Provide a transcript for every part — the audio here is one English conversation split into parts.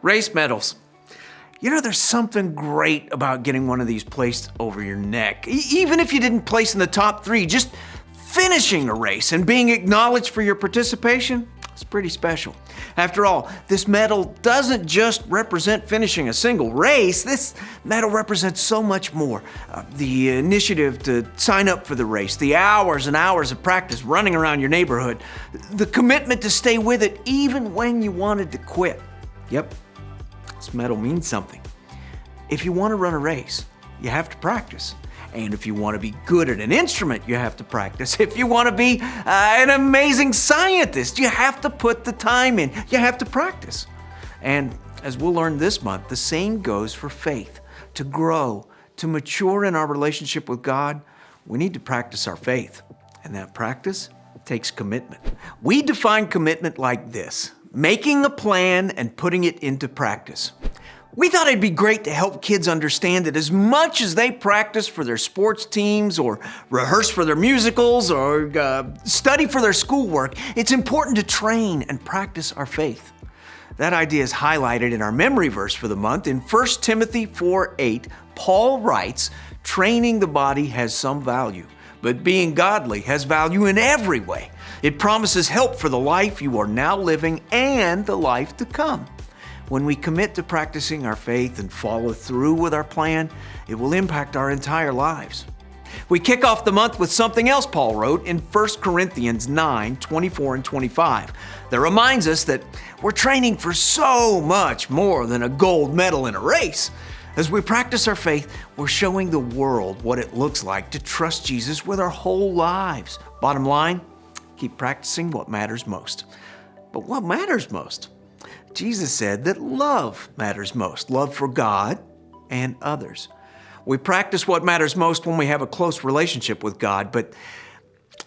Race medals. You know, there's something great about getting one of these placed over your neck. Even if you didn't place in the top 3, just finishing a race and being acknowledged for your participation, it's pretty special. After all, this medal doesn't just represent finishing a single race. This medal represents so much more. The initiative to sign up for the race, the hours and hours of practice running around your neighborhood, the commitment to stay with it even when you wanted to quit. Yep, this medal means something. If you want to run a race, you have to practice. And if you want to be good at an instrument, you have to practice. If you want to be an amazing scientist, you have to put the time in. You have to practice. And as we'll learn this month, the same goes for faith. To grow, to mature in our relationship with God, we need to practice our faith. And that practice takes commitment. We define commitment like this: making a plan and putting it into practice. We thought it'd be great to help kids understand that as much as they practice for their sports teams or rehearse for their musicals or study for their schoolwork, it's important to train and practice our faith. That idea is highlighted in our memory verse for the month. In 1 Timothy 4:8, Paul writes, "Training the body has some value, but being godly has value in every way. It promises help for the life you are now living and the life to come." When we commit to practicing our faith and follow through with our plan, it will impact our entire lives. We kick off the month with something else Paul wrote in 1 Corinthians 9:24 and 25 that reminds us that we're training for so much more than a gold medal in a race. As we practice our faith, we're showing the world what it looks like to trust Jesus with our whole lives. Bottom line, keep practicing what matters most. But what matters most? Jesus said that love matters most, love for God and others. We practice what matters most when we have a close relationship with God, but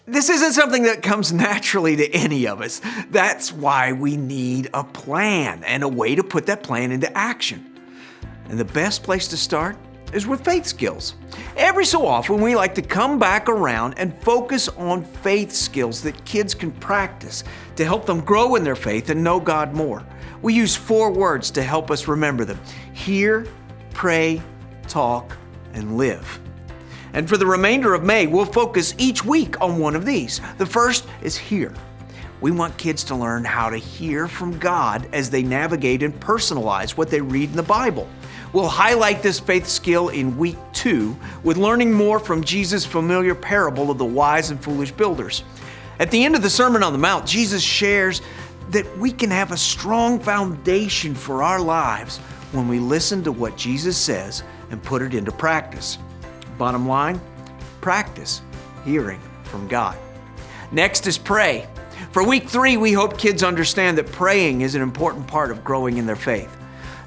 this isn't something that comes naturally to any of us. That's why we need a plan and a way to put that plan into action. And the best place to start is with faith skills. Every so often, we like to come back around and focus on faith skills that kids can practice to help them grow in their faith and know God more. We use 4 words to help us remember them: hear, pray, talk, and live. And for the remainder of May, we'll focus each week on one of these. The first is hear. We want kids to learn how to hear from God as they navigate and personalize what they read in the Bible. We'll highlight this faith skill in week 2 with learning more from Jesus' familiar parable of the wise and foolish builders. At the end of the Sermon on the Mount, Jesus shares that we can have a strong foundation for our lives when we listen to what Jesus says and put it into practice. Bottom line, practice hearing from God. Next is pray. For week 3, we hope kids understand that praying is an important part of growing in their faith.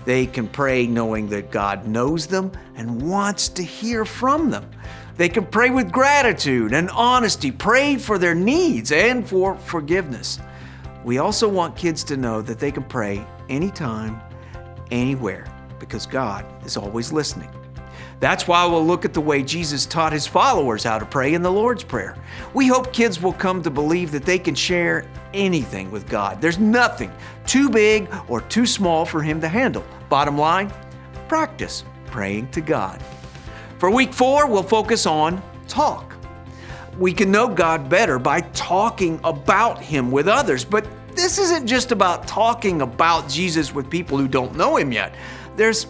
They can pray knowing that God knows them and wants to hear from them. They can pray with gratitude and honesty, pray for their needs and for forgiveness. We also want kids to know that they can pray anytime, anywhere, because God is always listening. That's why we'll look at the way Jesus taught his followers how to pray in the Lord's Prayer. We hope kids will come to believe that they can share anything with God. There's nothing too big or too small for him to handle. Bottom line, practice praying to God. For week 4, we'll focus on talk. We can know God better by talking about him with others, but this isn't just about talking about Jesus with people who don't know him yet. There's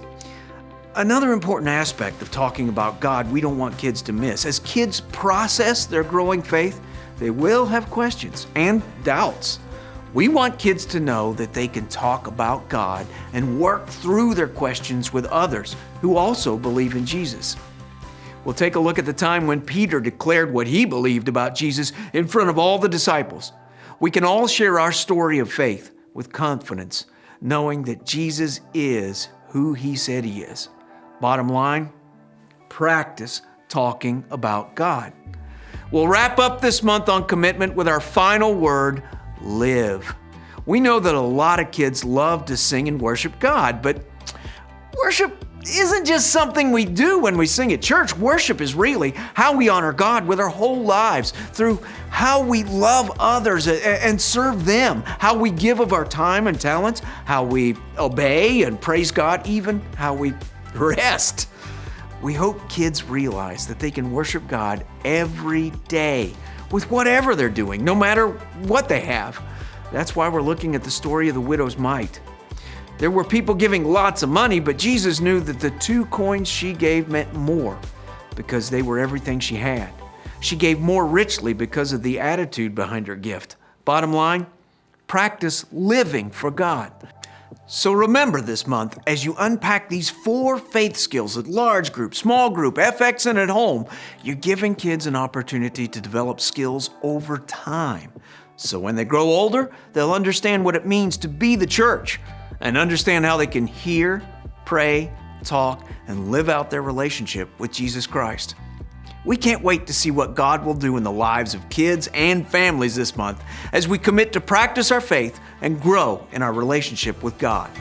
another important aspect of talking about God we don't want kids to miss. As kids process their growing faith, they will have questions and doubts. We want kids to know that they can talk about God and work through their questions with others who also believe in Jesus. We'll take a look at the time when Peter declared what he believed about Jesus in front of all the disciples. We can all share our story of faith with confidence, knowing that Jesus is who he said he is. Bottom line, practice talking about God. We'll wrap up this month on commitment with our final word, live. We know that a lot of kids love to sing and worship God, but worship isn't just something we do when we sing at church. Worship is really how we honor God with our whole lives, through how we love others and serve them, how we give of our time and talents, how we obey and praise God, even how we rest. We hope kids realize that they can worship God every day with whatever they're doing, no matter what they have. That's why we're looking at the story of the widow's mite. There were people giving lots of money, but Jesus knew that the 2 coins she gave meant more because they were everything she had. She gave more richly because of the attitude behind her gift. Bottom line, practice living for God. So remember this month, as you unpack these 4 faith skills at large group, small group, FX, and at home, you're giving kids an opportunity to develop skills over time. So when they grow older, they'll understand what it means to be the church and understand how they can hear, pray, talk, and live out their relationship with Jesus Christ. We can't wait to see what God will do in the lives of kids and families this month as we commit to practice our faith and grow in our relationship with God.